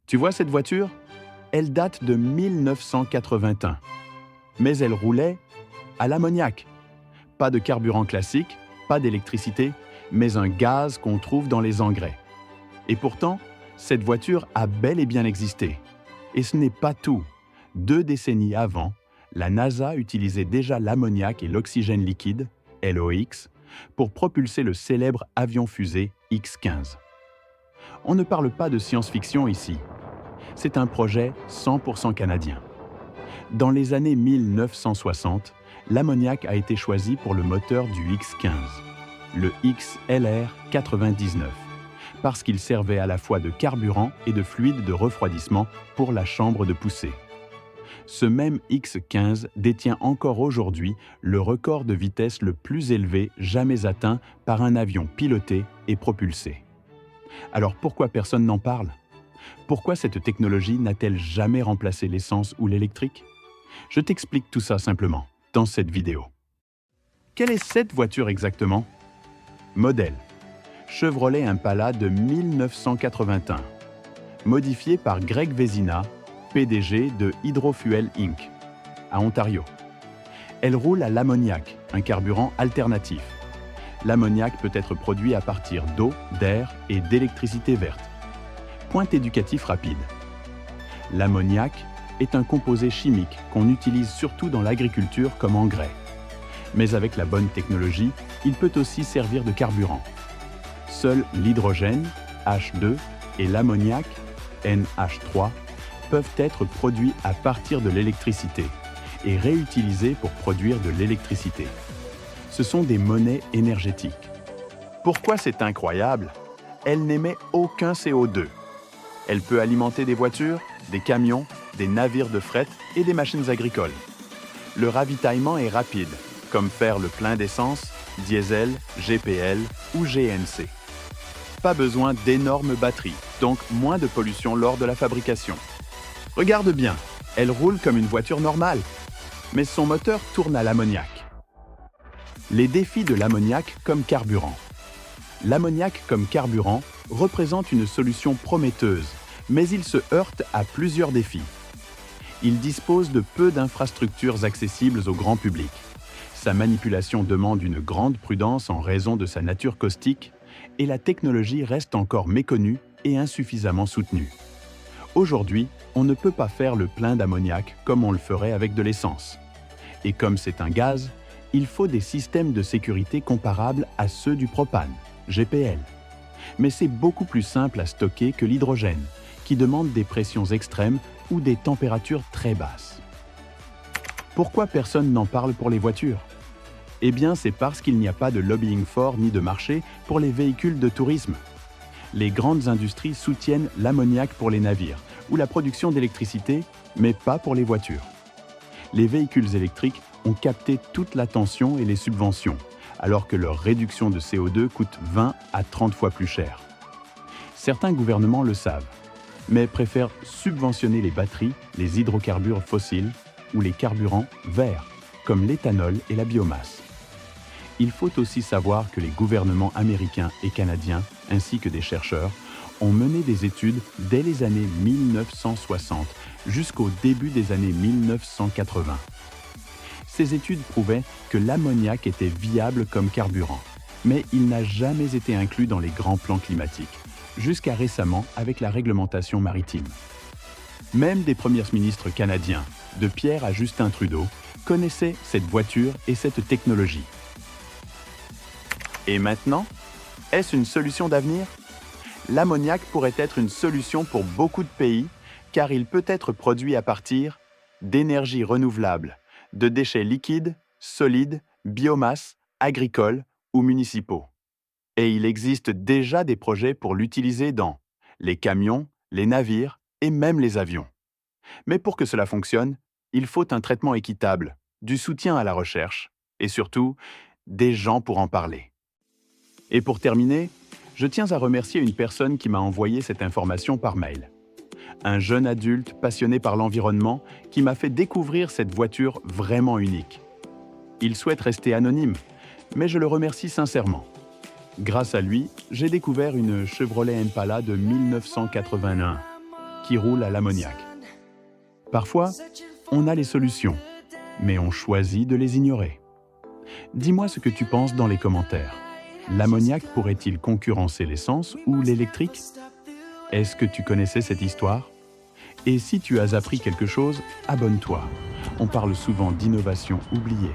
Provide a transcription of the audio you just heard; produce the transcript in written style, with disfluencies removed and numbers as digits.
Tu vois cette voiture? Elle date de 1981, mais elle roulait à l'ammoniac. Pas de carburant classique, pas d'électricité, mais un gaz qu'on trouve dans les engrais. Et pourtant, cette voiture a bel et bien existé. Et ce n'est pas tout. 2 décennies avant, la NASA utilisait déjà l'ammoniac et l'oxygène liquide, LOX, pour propulser le célèbre avion-fusée X-15. On ne parle pas de science-fiction ici. C'est un projet 100% canadien. Dans les années 1960, l'ammoniac a été choisi pour le moteur du X-15, le XLR 99, parce qu'il servait à la fois de carburant et de fluide de refroidissement pour la chambre de poussée. Ce même X-15 détient encore aujourd'hui le record de vitesse le plus élevé jamais atteint par un avion piloté et propulsé. Alors pourquoi personne n'en parle? Pourquoi cette technologie n'a-t-elle jamais remplacé l'essence ou l'électrique? Je t'explique tout ça simplement dans cette vidéo. Quelle est cette voiture exactement? Modèle: Chevrolet Impala de 1981, modifié par Greg Vezina, PDG de Hydrofuel Inc., à Ontario. Elle roule à l'ammoniac, un carburant alternatif. L'ammoniac peut être produit à partir d'eau, d'air et d'électricité verte. Point éducatif rapide. L'ammoniac est un composé chimique qu'on utilise surtout dans l'agriculture comme engrais. Mais avec la bonne technologie, il peut aussi servir de carburant. Seul l'hydrogène, H2, et l'ammoniac, NH3, peuvent être produits à partir de l'électricité et réutilisés pour produire de l'électricité. Ce sont des monnaies énergétiques. Pourquoi c'est incroyable? Elle n'émet aucun CO2. Elle peut alimenter des voitures, des camions, des navires de fret et des machines agricoles. Le ravitaillement est rapide, comme faire le plein d'essence, diesel, GPL ou GNC. Pas besoin d'énormes batteries, donc moins de pollution lors de la fabrication. Regarde bien, elle roule comme une voiture normale, mais son moteur tourne à l'ammoniac. Les défis de l'ammoniac comme carburant. L'ammoniac comme carburant représente une solution prometteuse, mais il se heurte à plusieurs défis. Il dispose de peu d'infrastructures accessibles au grand public. Sa manipulation demande une grande prudence en raison de sa nature caustique, et la technologie reste encore méconnue et insuffisamment soutenue. Aujourd'hui, on ne peut pas faire le plein d'ammoniac comme on le ferait avec de l'essence. Et comme c'est un gaz, il faut des systèmes de sécurité comparables à ceux du propane, GPL. Mais c'est beaucoup plus simple à stocker que l'hydrogène, qui demande des pressions extrêmes ou des températures très basses. Pourquoi personne n'en parle pour les voitures? Eh bien, c'est parce qu'il n'y a pas de lobbying fort ni de marché pour les véhicules de tourisme. Les grandes industries soutiennent l'ammoniac pour les navires ou la production d'électricité, mais pas pour les voitures. Les véhicules électriques ont capté toute l'attention et les subventions, alors que leur réduction de CO2 coûte 20 à 30 fois plus cher. Certains gouvernements le savent, mais préfèrent subventionner les batteries, les hydrocarbures fossiles ou les carburants verts, comme l'éthanol et la biomasse. Il faut aussi savoir que les gouvernements américains et canadiens, ainsi que des chercheurs, ont mené des études dès les années 1960 jusqu'au début des années 1980. Ces études prouvaient que l'ammoniac était viable comme carburant, mais il n'a jamais été inclus dans les grands plans climatiques, jusqu'à récemment avec la réglementation maritime. Même des premiers ministres canadiens, de Pierre à Justin Trudeau, connaissaient cette voiture et cette technologie. Et maintenant, est-ce une solution d'avenir? L'ammoniac pourrait être une solution pour beaucoup de pays, car il peut être produit à partir d'énergie renouvelable, de déchets liquides, solides, biomasse, agricoles ou municipaux. Et il existe déjà des projets pour l'utiliser dans les camions, les navires et même les avions. Mais pour que cela fonctionne, il faut un traitement équitable, du soutien à la recherche et surtout, des gens pour en parler. Et pour terminer, je tiens à remercier une personne qui m'a envoyé cette information par mail. Un jeune adulte passionné par l'environnement qui m'a fait découvrir cette voiture vraiment unique. Il souhaite rester anonyme, mais je le remercie sincèrement. Grâce à lui, j'ai découvert une Chevrolet Impala de 1981, qui roulent à l'ammoniac. Parfois, on a les solutions, mais on choisit de les ignorer. Dis-moi ce que tu penses dans les commentaires. L'ammoniac pourrait-il concurrencer l'essence ou l'électrique? Est-ce que tu connaissais cette histoire? Et si tu as appris quelque chose, abonne-toi. On parle souvent d'innovation oubliée.